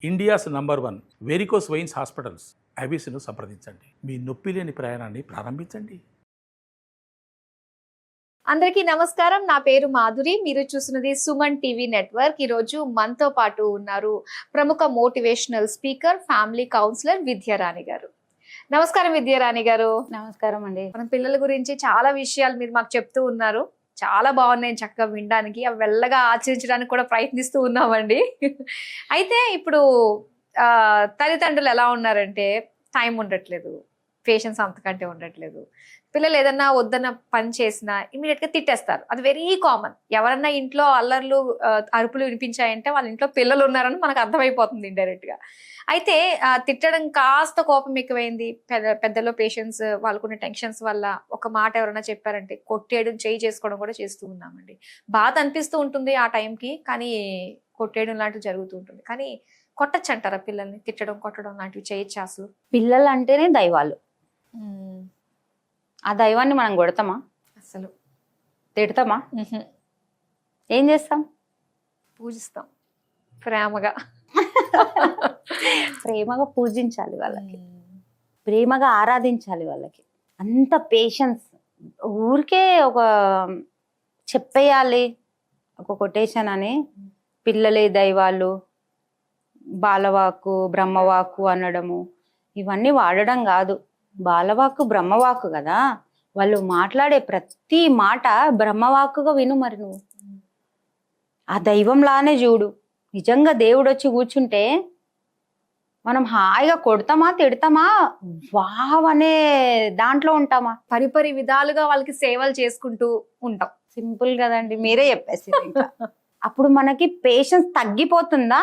India's number 1 varicose veins hospitals ఐబీసీను సంప్రదించండి. మీ నొప్పి లేని ప్రయాణాన్ని ప్రారంభించండి. అందరికీ నమస్కారం. నా పేరు మాధురి. మీరు చూస్తున్నది సుమన్ టీవీ నెట్వర్క్. ఈరోజు మనతో పాటు ఉన్నారు ప్రముఖ motivational speaker, family counsellor Vidyarani గారు. నమస్కారం విద్యారాణి గారు. నమస్కారం అండి. మన పిల్లల గురించి చాలా విషయాలు మీరు మాకు చెప్తూ ఉన్నారు. చాలా బాగున్నాయి చక్కగా వినడానికి. అవి వెళ్ళగా ఆచరించడానికి కూడా ప్రయత్నిస్తూ ఉన్నామండి. అయితే ఇప్పుడు తల్లిదండ్రులు ఎలా ఉన్నారంటే టైం ఉండట్లేదు, పేషెన్స్ అంతకంటే ఉండట్లేదు. పిల్లలు ఏదన్నా వద్దన్న పని చేసినా ఇమీడియట్ గా తిట్టేస్తారు. అది వెరీ కామన్. ఎవరన్నా ఇంట్లో అల్లర్లు అరుపులు వినిపించాయంటే వాళ్ళ ఇంట్లో పిల్లలు ఉన్నారని మనకు అర్థమైపోతుంది ఇండైరెక్ట్ గా. అయితే తిట్టడం కాస్త కోపం ఎక్కువైంది. పెద్దలో పేషెన్స్, వాళ్ళకున్న టెన్షన్స్ వల్ల ఒక మాట ఎవరైనా చెప్పారంటే కొట్టేయడం, చేయి చేసుకోవడం కూడా చేస్తూ ఉన్నామండి. బాధ అనిపిస్తూ ఉంటుంది ఆ టైంకి, కానీ కొట్టేయడం లాంటివి జరుగుతూ ఉంటుంది. కానీ కొట్టచ్చు అంటారా పిల్లల్ని? తిట్టడం, కొట్టడం లాంటివి చేయొచ్చు అసలు? పిల్లలు అంటేనే దైవాలు. ఆ దైవాన్ని మనం కొడతామా? అసలు తిడతామా? ఏం చేస్తాం? పూజిస్తాం ప్రేమగా. ప్రేమగా పూజించాలి వాళ్ళకి, ప్రేమగా ఆరాధించాలి వాళ్ళకి. అంత పేషెన్స్. ఊరికే ఒక చెప్పేయాలి ఒక కొటేషన్ అని, పిల్లలే దైవాలు, బాలవాక్కు బ్రహ్మవాక్కు అనడము, ఇవన్నీ వాడడం కాదు. బాలవాక్కు బ్రహ్మవాక్కు కదా, వాళ్ళు మాట్లాడే ప్రతి మాట బ్రహ్మవాక్కుగా విను. మరి నువ్వు ఆ దైవంలానే చూడు. నిజంగా దేవుడు వచ్చి కూర్చుంటే మనం హాయిగా కొడతామా, తిడతామా, వావ్ అనే దాంట్లో ఉంటామా? పరిపరి విధాలుగా వాళ్ళకి సేవలు చేసుకుంటూ ఉంటాం. సింపుల్ కదండి, మీరే చెప్పేసి. అప్పుడు మనకి పేషెన్స్ తగ్గిపోతుందా?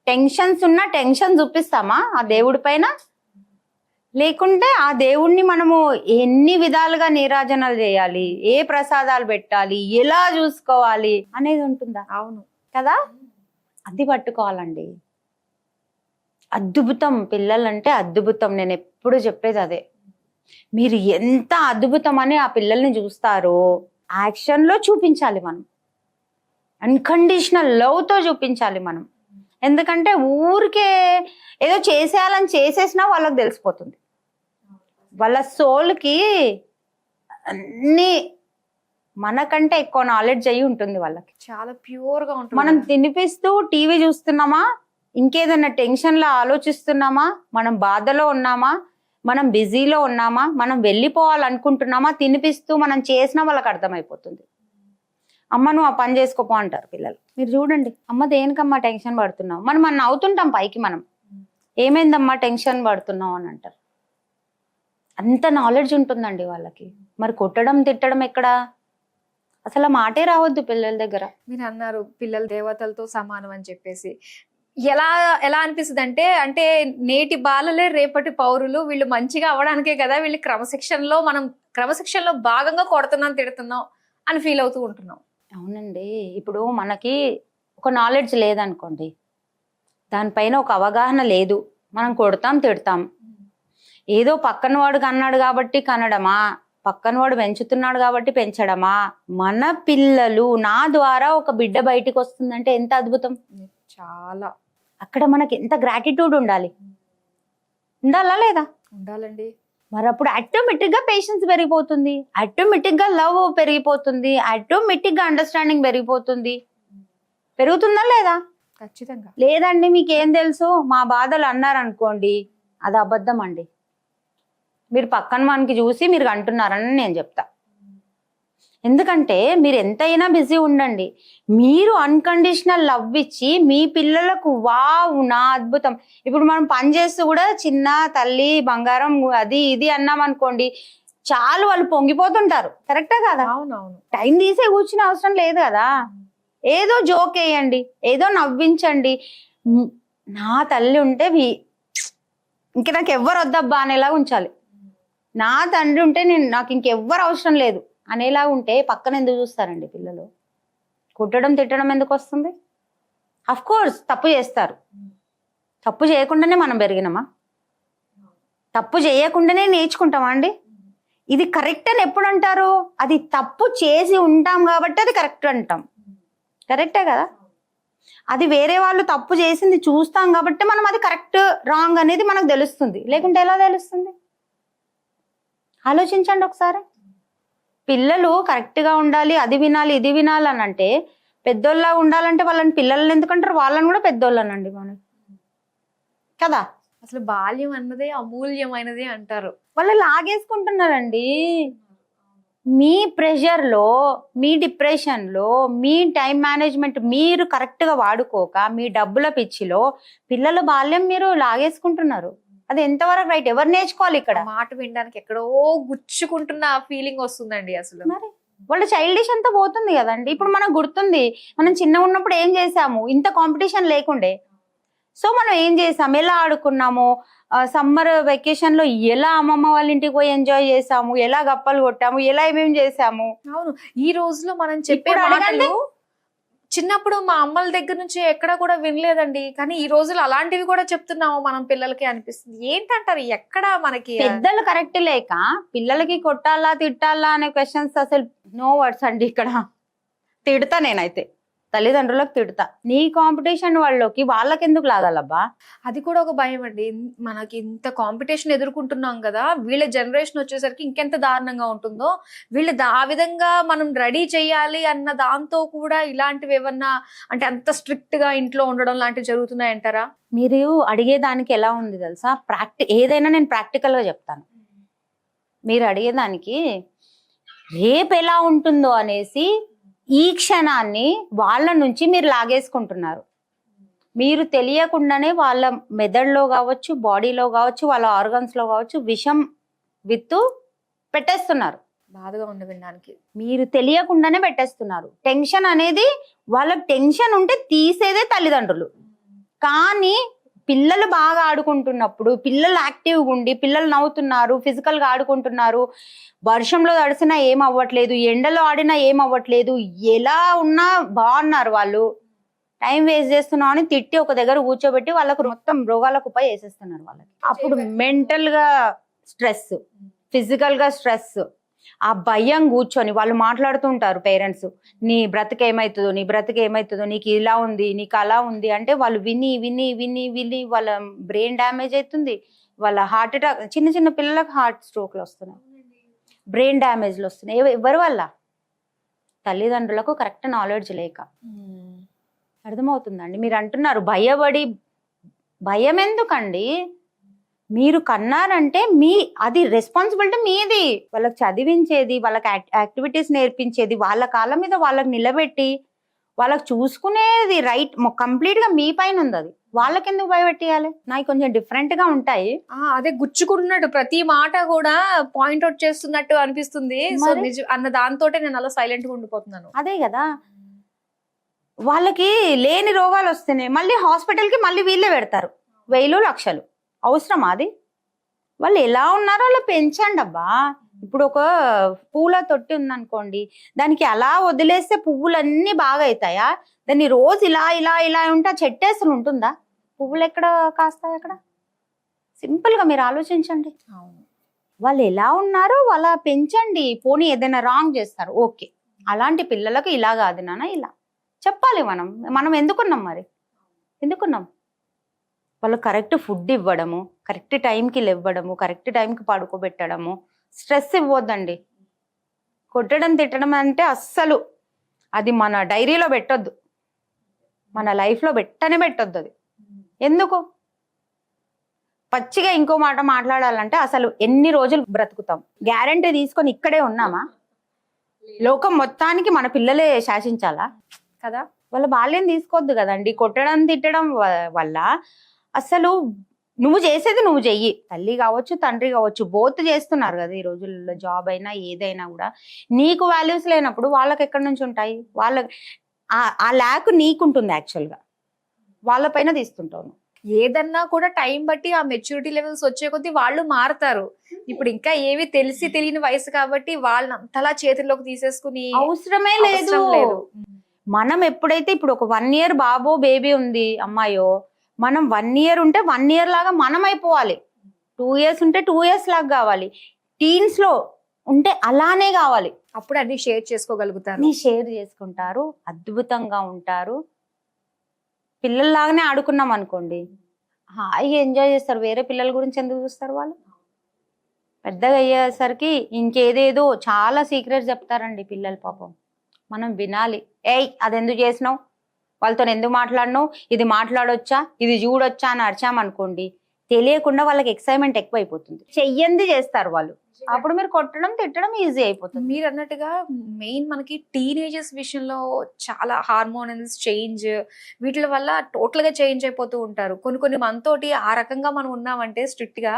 టెన్షన్స్ ఉన్నా టెన్షన్ చూపిస్తామా ఆ దేవుడి పైన? లేకుంటే ఆ దేవుణ్ణి మనము ఎన్ని విధాలుగా నీరాజనాలు చేయాలి, ఏ ప్రసాదాలు పెట్టాలి, ఎలా చూసుకోవాలి అనేది ఉంటుందా? అవును కదా, అది పట్టుకోవాలండి. అద్భుతం పిల్లలంటే అద్భుతం. నేను ఎప్పుడు చెప్పేది అదే. మీరు ఎంత అద్భుతం అని ఆ పిల్లల్ని చూస్తారో యాక్షన్లో చూపించాలి మనం. అన్కండిషనల్ లవ్తో చూపించాలి మనం. ఎందుకంటే ఊరికే ఏదో చేసేయాలని చేసేసినా వాళ్ళకి తెలిసిపోతుంది. వాళ్ళ సోల్కి అన్ని మనకంటే ఎక్కువ నాలెడ్జ్ అయ్యి ఉంటుంది వాళ్ళకి. చాలా ప్యూర్ గా ఉంటుంది. మనం తినిపిస్తూ టీవీ చూస్తున్నామా, ఇంకేదన్నా టెన్షన్లో ఆలోచిస్తున్నామా, మనం బాధలో ఉన్నామా, మనం బిజీలో ఉన్నామా, మనం వెళ్ళిపోవాలనుకుంటున్నామా, తినిపిస్తూ మనం చేసినా వాళ్ళకి అర్థమైపోతుంది. అమ్మ నువ్వు ఆ పని చేసుకోపో అంటారు పిల్లలు. మీరు చూడండి, అమ్మ దేనికమ్మా టెన్షన్ పడుతున్నావు, మనం నవ్వుతుంటాం పైకి, మనం ఏమైందమ్మా టెన్షన్ పడుతున్నావు అని అంటారు. అంత నాలెడ్జ్ ఉంటుందండి వాళ్ళకి. మరి కొట్టడం తిట్టడం ఎక్కడ? అసలు మాటే రావద్దు పిల్లల దగ్గర. మీరు అన్నారు పిల్లలు దేవతలతో సమానం అని చెప్పేసి. ఎలా ఎలా అనిపిస్తుంది అంటే నేటి బాలలే రేపటి పౌరులు, వీళ్ళు మంచిగా అవ్వడానికే కదా వీళ్ళు మనం క్రమశిక్షణలో భాగంగా కొడుతున్నాం, తిడుతున్నాం అని ఫీల్ అవుతూ ఉంటున్నాం. అవునండి. ఇప్పుడు మనకి ఒక నాలెడ్జ్ లేదనుకోండి, దానిపైన ఒక అవగాహన లేదు, మనం కొడతాం తిడతాం. ఏదో పక్కన వాడు కన్నాడు కాబట్టి కనడమా, పక్కన వాడు పెంచుతున్నాడు కాబట్టి పెంచడమా? మన పిల్లలు నా ద్వారా ఒక బిడ్డ బయటికి వస్తుందంటే ఎంత అద్భుతం. చాలా. అక్కడ మనకి ఎంత గ్రాటిట్యూడ్ ఉండాలి. ఉండాలా లేదా? ఉండాలండి. మరి అప్పుడు ఆటోమేటిక్ గా పేషెన్స్ పెరిగిపోతుంది, ఆటోమేటిక్ గా లవ్ పెరిగిపోతుంది, ఆటోమేటిక్ గా అండర్స్టాండింగ్ పెరిగిపోతుంది. పెరుగుతుందా లేదా? ఖచ్చితంగా. లేదండి మీకేం తెలుసు మా బాధలు అన్నారనుకోండి, అది అబద్ధం అండి. మీరు పక్కన వానికి చూసి మీరు అంటున్నారని నేను చెప్తా. ఎందుకంటే మీరు ఎంతైనా బిజీ ఉండండి, మీరు అన్కండిషనల్ లవ్ ఇచ్చి మీ పిల్లలకు వావ్ నా అద్భుతం. ఇప్పుడు మనం పని చేస్తూ కూడా చిన్న తల్లి బంగారం అది ఇది అన్నాం అనుకోండి, చాలు వాళ్ళు పొంగిపోతుంటారు. కరెక్టా కదా? అవునవును. టైం తీసే కూర్చునే అవసరం లేదు కదా. ఏదో జోక్ వేయండి, ఏదో నవ్వించండి. నా తల్లి ఉంటే ఇంక నాకు ఎవ్వరు వద్దబ్బా అనేలా ఉంచాలి. నా తండ్రి ఉంటే నాకు ఇంకెవ్వరు అవసరం లేదు అనేలా ఉంటే పక్కన ఎందుకు చూస్తారండి పిల్లలు? కొట్టడం తిట్టడం ఎందుకు వస్తుంది? అఫ్ కోర్స్ తప్పు చేస్తారు. తప్పు చేయకుండానే మనం పెరిగినామా? తప్పు చేయకుండానే నేర్చుకుంటామా అండి? ఇది కరెక్ట్ అని ఎప్పుడు అంటారు? అది తప్పు చేసి ఉంటాం కాబట్టి అది కరెక్ట్ అంటాం. కరెక్టే కదా? అది వేరే వాళ్ళు తప్పు చేసింది చూస్తాం కాబట్టి మనం అది కరెక్ట్ రాంగ్ అనేది మనకు తెలుస్తుంది, లేకుంటే ఎలా తెలుస్తుంది? ఆలోచించండి ఒకసారి. పిల్లలు కరెక్ట్గా ఉండాలి, అది వినాలి ఇది వినాలి అని అంటే, పెద్దోళ్ళ ఉండాలంటే వాళ్ళని పిల్లల్ని ఎందుకంటారు, వాళ్ళని కూడా పెద్దోళ్ళనండి మనకి కదా. అసలు బాల్యం అన్నదే అమూల్యమైనది అంటారు. వాళ్ళు లాగేసుకుంటున్నారండి. మీ ప్రెషర్లో, మీ డిప్రెషన్లో, మీ టైం మేనేజ్మెంట్ మీరు కరెక్ట్గా వాడుకోక, మీ డబ్బుల పిచ్చిలో పిల్లల బాల్యం మీరు లాగేసుకుంటున్నారు. అది ఎంతవరకు రైట్? ఎవరు నేర్చుకోవాలి ఇక్కడ? మాట వినడానికి ఎక్కడో గుచ్చుకుంటున్న ఫీలింగ్ వస్తుందండి అసలు. మరి వాళ్ళ చైల్డిష్ అంతా పోతుంది కదండి. ఇప్పుడు మనకు గుర్తుంది, మనం చిన్నగా ఉన్నప్పుడు ఏం చేసాము, ఇంత కాంపిటీషన్ లేకుండే. సో మనం ఏం చేసాము, ఎలా ఆడుకున్నాము, సమ్మర్ వెకేషన్ లో ఎలా అమ్మమ్మ వాళ్ళ ఇంటికి పోయి ఎంజాయ్ చేసాము, ఎలా గప్పలు కొట్టాము, ఎలా ఏమేమి చేసాము. అవును, ఈ రోజులో మనం చెప్పే ఇప్పుడు మాటలు చిన్నప్పుడు మా అమ్మల దగ్గర నుంచి ఎక్కడ కూడా వినలేదండి. కానీ ఈ రోజులు అలాంటివి కూడా చెప్తున్నాము మనం పిల్లలకి అనిపిస్తుంది. ఏంటంటారు, ఎక్కడ మనకి పెద్దలు కరెక్ట్ లేక పిల్లలకి కొట్టాలా తిట్టాలా అనే క్వశ్చన్స్ అసలు నో వర్డ్స్ అండి. ఇక్కడ తిడతా, నేనైతే తల్లిదండ్రులకు తిడతా. నీ కాంపిటీషన్ వాళ్ళకి వాళ్ళకి ఎందుకు లాగాలబ్బా? అది కూడా ఒక భయం అండి. మనకి ఇంత కాంపిటీషన్ ఎదుర్కొంటున్నాం కదా, వీళ్ళ జనరేషన్ వచ్చేసరికి ఇంకెంత దారుణంగా ఉంటుందో, వీళ్ళు ఆ విధంగా మనం రెడీ చేయాలి అన్న దాంతో కూడా ఇలాంటివి ఏమన్నా అంటే అంత స్ట్రిక్ట్ గా ఇంట్లో ఉండడం లాంటివి జరుగుతున్నాయంటారా? మీరు అడిగేదానికి ఎలా ఉంది తెలుసా, ఏదైనా నేను ప్రాక్టికల్ గా చెప్తాను. మీరు అడిగేదానికి రేపు ఎలా ఉంటుందో అనేసి ఈ క్షణాన్ని వాళ్ళ నుంచి మీరు లాగేసుకుంటున్నారు. మీరు తెలియకుండానే వాళ్ళ మెదడులో కావచ్చు, బాడీలో కావచ్చు, వాళ్ళ ఆర్గన్స్ లో కావచ్చు విషం విత్తు పెట్టేస్తున్నారు. బాధగా ఉంది వినడానికి. మీరు తెలియకుండానే పెట్టేస్తున్నారు. టెన్షన్ అనేది, వాళ్ళకి టెన్షన్ ఉంటే తీసేదే తల్లిదండ్రులు. కానీ పిల్లలు బాగా ఆడుకుంటున్నప్పుడు, పిల్లలు యాక్టివ్గా ఉండి, పిల్లలు నవ్వుతున్నారు, ఫిజికల్ గా ఆడుకుంటున్నారు, వర్షంలో తడిసినా ఏం అవ్వట్లేదు, ఎండలో ఆడినా ఏం అవ్వట్లేదు, ఎలా ఉన్నా బాగున్నారు, వాళ్ళు టైం వేస్ట్ చేస్తున్నావు అని తిట్టి ఒక దగ్గర కూర్చోబెట్టి వాళ్ళకు మొత్తం రోగాలకు ఉపయోగ వేసేస్తున్నారు వాళ్ళకి. అప్పుడు మెంటల్ గా స్ట్రెస్, ఫిజికల్ గా స్ట్రెస్, ఆ భయం కూర్చొని వాళ్ళు మాట్లాడుతుంటారు పేరెంట్స్, నీ బ్రతుకు ఏమవుతుందో, నీ బ్రతుకు ఏమవుతుందో, నీకు ఇలా ఉంది, నీకు అలా ఉంది అంటే వాళ్ళు విని విని విని విని వాళ్ళ బ్రెయిన్ డ్యామేజ్ అవుతుంది, వాళ్ళ హార్ట్ అటాక్, చిన్న చిన్న పిల్లలకు హార్ట్ స్ట్రోక్లు వస్తున్నాయి, బ్రెయిన్ డ్యామేజ్లు వస్తున్నాయి. ఎవరి వల్ల? తల్లిదండ్రులకు కరెక్ట్ నాలెడ్జ్ లేక. అర్థమవుతుందండి? మీరు అంటున్నారు భయపడి, భయం ఎందుకండి? మీరు కన్నారంటే అది రెస్పాన్సిబిలిటీ మీది. వాళ్ళకి చదివించేది, వాళ్ళకి యాక్టివిటీస్ నేర్పించేది, వాళ్ళ కాళ్ళ మీద వాళ్ళకి నిలబెట్టి వాళ్ళకి చూసుకునేది రైట్ కంప్లీట్ గా మీ పైన ఉంది. అది వాళ్ళకి ఎందుకు భయపెట్టియాలి? నాకు కొంచెం డిఫరెంట్ గా ఉంటాయి. అదే గుచ్చుకుంటున్నట్టు ప్రతి మాట కూడా పాయింట్ అవుట్ చేస్తున్నట్టు అనిపిస్తుంది. సో అన్న దాంతో నేను అలా సైలెంట్ గా ఉండిపోతున్నాను. అదే కదా, వాళ్ళకి లేని రోగాలు వస్తున్నాయి, మళ్ళీ హాస్పిటల్ కి మళ్ళీ వీళ్ళే పెడతారు 1000 లక్షలు. అవసరమా అది? వాళ్ళు ఎలా ఉన్నారో అలా పెంచండి అబ్బా. ఇప్పుడు ఒక పూల తొట్టి ఉందనుకోండి, దానికి అలా వదిలేస్తే పువ్వులన్నీ బాగా అవుతాయా? దాన్ని రోజు ఇలా ఇలా ఇలా ఉంటే ఆ చెట్టేసలు ఉంటుందా? పువ్వులు ఎక్కడ కాస్తాయి అక్కడ? సింపుల్ గా మీరు ఆలోచించండి. వాళ్ళు ఎలా ఉన్నారో అలా పెంచండి. పోనీ ఏదైనా రాంగ్ చేస్తారు, ఓకే, అలాంటి పిల్లలకు ఇలా కాదు నాన్న, ఇలా చెప్పాలి. మనం ఎందుకున్నాం మరి? ఎందుకున్నాం? వాళ్ళు కరెక్ట్ ఫుడ్ ఇవ్వడము, కరెక్ట్ టైంకి లేవ్వడము, కరెక్ట్ టైంకి పడుకోబెట్టడము. స్ట్రెస్ ఇవ్వద్దండి. కొట్టడం తిట్టడం అంటే అస్సలు అది మన డైరీలో పెట్టొద్దు, మన లైఫ్లో పెట్టొద్దు. అది ఎందుకు? పచ్చిగా ఇంకో మాట మాట్లాడాలంటే అసలు ఎన్ని రోజులు బ్రతుకుతాం? గ్యారంటీ తీసుకొని ఇక్కడే ఉన్నామా? లోకం మొత్తానికి మన పిల్లలే శాసించాలా కదా? వాళ్ళ బాల్యం తీసుకోవద్దు కదండి. కొట్టడం తిట్టడం వల్ల అసలు నువ్వు చేసేది నువ్వు చెయ్యి. తల్లి కావచ్చు, తండ్రి కావచ్చు, బోత్ చేస్తున్నారు కదా ఈ రోజుల్లో. జాబ్ అయినా ఏదైనా కూడా నీకు వాల్యూస్ లేనప్పుడు వాళ్ళకి ఎక్కడి నుంచి ఉంటాయి? ఆ ల్యాక్ నీకుంటుంది యాక్చువల్గా, వాళ్ళపైన తీస్తుంటావు. ఏదన్నా కూడా టైం బట్టి ఆ మెచ్యూరిటీ లెవెల్స్ వచ్చే కొద్దీ వాళ్ళు మారుతారు. ఇప్పుడు ఇంకా ఏవి తెలియని వయసు కాబట్టి వాళ్ళని అంతలా చేతుల్లోకి తీసేసుకుని అవసరమే లేదు. మనం ఎప్పుడైతే ఇప్పుడు ఒక 1 year బాబో బేబీ ఉంది అమ్మాయో, మనం 1 year ఉంటే 1 year లాగా మనం అయిపోవాలి, 2 years ఉంటే 2 years లాగా కావాలి, టీన్స్ లో ఉంటే అలానే కావాలి. అప్పుడు అన్ని షేర్ చేసుకోగలుగుతారు. అన్ని షేర్ చేసుకుంటారు, అద్భుతంగా ఉంటారు. పిల్లల్లాగానే ఆడుకున్నాం అనుకోండి, హాయిగా ఎంజాయ్ చేస్తారు. వేరే పిల్లల గురించి ఎందుకు చూస్తారు వాళ్ళు? పెద్దగా అయ్యేసరికి ఇంకేదేదో చాలా సీక్రెట్స్ చెప్తారండి పిల్లలు. పాపం మనం వినాలి. ఏయ్ అది ఎందుకు చేసినావు, వాళ్ళతో ఎందుకు మాట్లాడినావు, ఇది మాట్లాడొచ్చా, ఇది చూడొచ్చా అని అరిచామనుకోండి, తెలియకుండా వాళ్ళకి ఎక్సైట్మెంట్ ఎక్కువ అయిపోతుంది. చెయ్యంది చేస్తారు వాళ్ళు. అప్పుడు మీరు కొట్టడం తిట్టడం ఈజీ అయిపోతుంది. మీరు అన్నట్టుగా మెయిన్ మనకి టీనేజర్స్ విషయంలో చాలా హార్మోనల్స్ చేంజ్, వీటి వల్ల టోటల్ గా చేంజ్ అయిపోతూ ఉంటారు. కొన్ని మనతోటి ఆ రకంగా మనం ఉన్నామంటే స్ట్రిక్ట్ గా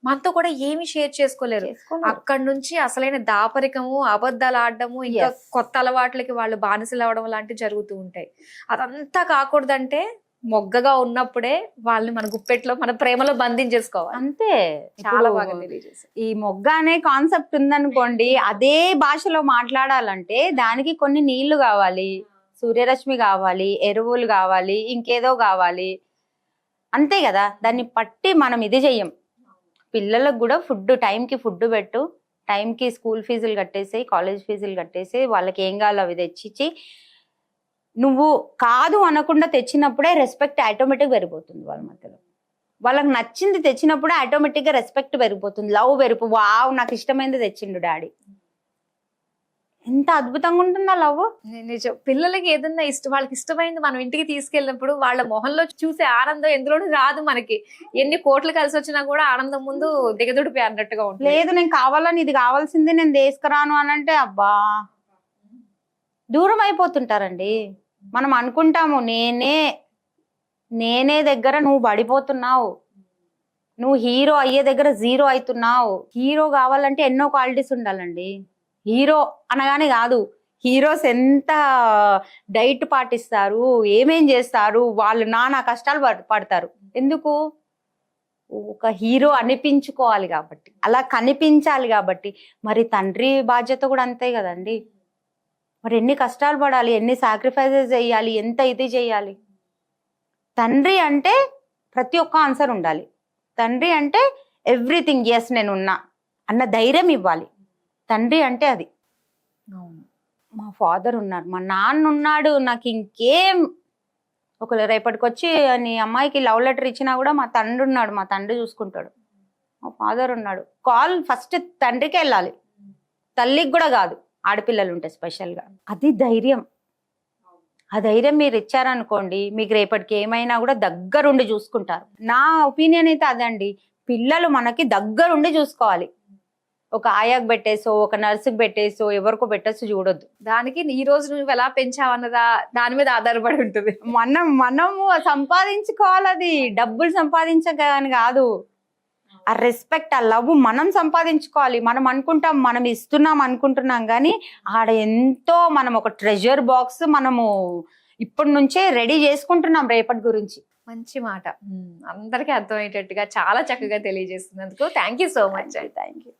మనతో కూడా ఏమి షేర్ చేసుకోలేరు. అక్కడ నుంచి అసలైన దాపరికము, అబద్ధాలు ఆడడము, ఇంకా కొత్త అలవాట్లకి వాళ్ళు బానిసలు అవడం లాంటివి జరుగుతూ ఉంటాయి. అదంతా కాకూడదంటే మొగ్గగా ఉన్నప్పుడే వాళ్ళని మన గుప్పెట్లో మన ప్రేమలో బంధించేసుకోవాలి. అంతే. చాలా బాగా తెలియజేశారు. ఈ మొగ్గ అనే కాన్సెప్ట్ ఉందనుకోండి, అదే భాషలో మాట్లాడాలంటే దానికి కొన్ని నీళ్లు కావాలి, సూర్యరశ్మి కావాలి, ఎరువులు కావాలి, ఇంకేదో కావాలి. అంతే కదా, దాన్ని పట్టి మనం ఇది చెయ్యం. పిల్లలకు కూడా ఫుడ్ టైంకి ఫుడ్ పెట్టు, టైంకి స్కూల్ ఫీజులు కట్టేసి, కాలేజ్ ఫీజులు కట్టేసి, వాళ్ళకి ఏం కావాలో అవి తెచ్చిచ్చి, నువ్వు కాదు అనకుండా తెచ్చినప్పుడే రెస్పెక్ట్ ఆటోమేటిక్ పెరిగిపోతుంది వాళ్ళ మధ్యలో. వాళ్ళకి నచ్చింది తెచ్చినప్పుడే ఆటోమేటిక్ గా రెస్పెక్ట్ పెరిగిపోతుంది, లవ్ పెరిగి, వావ్ నాకు ఇష్టమైనది తెచ్చిండు డాడీ. ఎంత అద్భుతంగా ఉంటుందా లవ్. నిజం. పిల్లలకి ఏదన్నా వాళ్ళకి ఇష్టమైంది మనం ఇంటికి తీసుకెళ్ళినప్పుడు వాళ్ళ మొహంలో చూసే ఆనందం ఎందులోనూ రాదు మనకి. ఎన్ని కోట్లు కలిసి వచ్చినా కూడా ఆనందం ముందు దిగదుడిపి అన్నట్టుగా ఉంటుంది. లేదు నేను కావాలని ఇది కావాల్సింది నేను తీసుకురాను అని అంటే అబ్బా దూరం అయిపోతుంటారండి. మనం అనుకుంటాము నేనే దగ్గర నువ్వు పడిపోతున్నావు, నువ్వు హీరో అయ్యే దగ్గర జీరో అవుతున్నావు. హీరో కావాలంటే ఎన్నో క్వాలిటీస్ ఉండాలండి. హీరో అనగానే కాదు, హీరోస్ ఎంత డైట్ పాటిస్తారు, ఏమేం చేస్తారు, వాళ్ళు నానా కష్టాలు పడతారు. ఎందుకు? ఒక హీరో అనిపించుకోవాలి కాబట్టి, అలా కనిపించాలి కాబట్టి. మరి తండ్రి బాధ్యత కూడా అంతే కదండి. మరి ఎన్ని కష్టాలు పడాలి, ఎన్ని సాక్రిఫైసెస్ చేయాలి, ఎంత ఇది చేయాలి. తండ్రి అంటే ప్రతి ఒక్క ఆన్సర్ ఉండాలి. తండ్రి అంటే ఎవ్రీథింగ్, ఎస్ నేనున్నా అన్న ధైర్యం ఇవ్వాలి. తండ్రి అంటే అది. మా ఫాదర్ ఉన్నారు, మా నాన్న ఉన్నాడు, నాకు ఇంకేం. ఒకవేళ రేపటికి వచ్చి నీ అమ్మాయికి లవ్ లెటర్ ఇచ్చినా కూడా మా తండ్రి ఉన్నాడు, మా తండ్రి చూసుకుంటాడు. మా ఫాదర్ ఉన్నాడు. కాల్ ఫస్ట్ తండ్రికి వెళ్ళాలి, తల్లికి కూడా కాదు. ఆడపిల్లలు ఉంటే స్పెషల్గా అది ధైర్యం. ఆ ధైర్యం మీరు ఇచ్చారనుకోండి, మీకు రేపటికి ఏమైనా కూడా దగ్గరుండి చూసుకుంటారు. నా ఒపీనియన్ అయితే అదండి. పిల్లలు మనకి దగ్గరుండి చూసుకోవాలి. ఒక ఆయాకు పెట్టేసో, ఒక నర్సుకి పెట్టేసో, ఎవరికో పెట్టేసో చూడొద్దు. దానికి ఈ రోజు నువ్వు ఎలా పెంచావన్నదా దాని మీద ఆధారపడి ఉంటుంది. మనము సంపాదించుకోవాలి. అది డబ్బులు సంపాదించగాని కాదు, ఆ రెస్పెక్ట్, ఆ లవ్ మనం సంపాదించుకోవాలి. మనం అనుకుంటాం మనం ఇస్తున్నాం అనుకుంటున్నాం, కానీ ఆడ ఎంతో మనం ఒక ట్రెజర్ బాక్స్ మనము ఇప్పటి నుంచే రెడీ చేసుకుంటున్నాం రేపటి గురించి. మంచి మాట. అందరికీ అర్థమయ్యేటట్టుగా చాలా చక్కగా తెలియజేస్తున్నందుకు thank you so much. Thank you.